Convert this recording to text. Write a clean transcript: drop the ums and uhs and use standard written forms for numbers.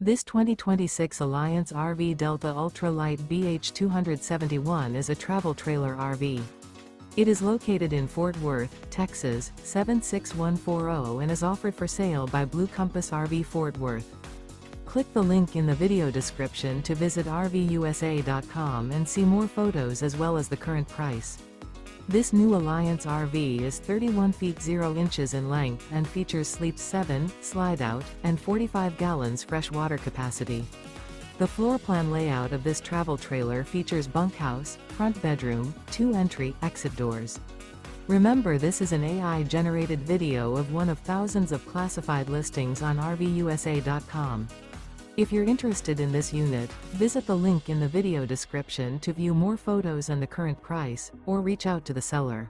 This 2026 Alliance RV Delta Ultra Lite BH271 is a travel trailer RV. It is located in Fort Worth, Texas, 76140 and is offered for sale by Blue Compass RV Fort Worth. Click the link in the video description to visit RVUSA.com and see more photos as well as the current price. This new Alliance RV is 31 feet 0 inches in length and features Sleep 7, Slideout, and 45 gallons fresh water capacity. The floor plan layout of this travel trailer features bunkhouse, front bedroom, 2 entry/exit doors. Remember, this is an AI-generated video of one of thousands of classified listings on RVUSA.com. If you're interested in this unit, visit the link in the video description to view more photos and the current price, or reach out to the seller.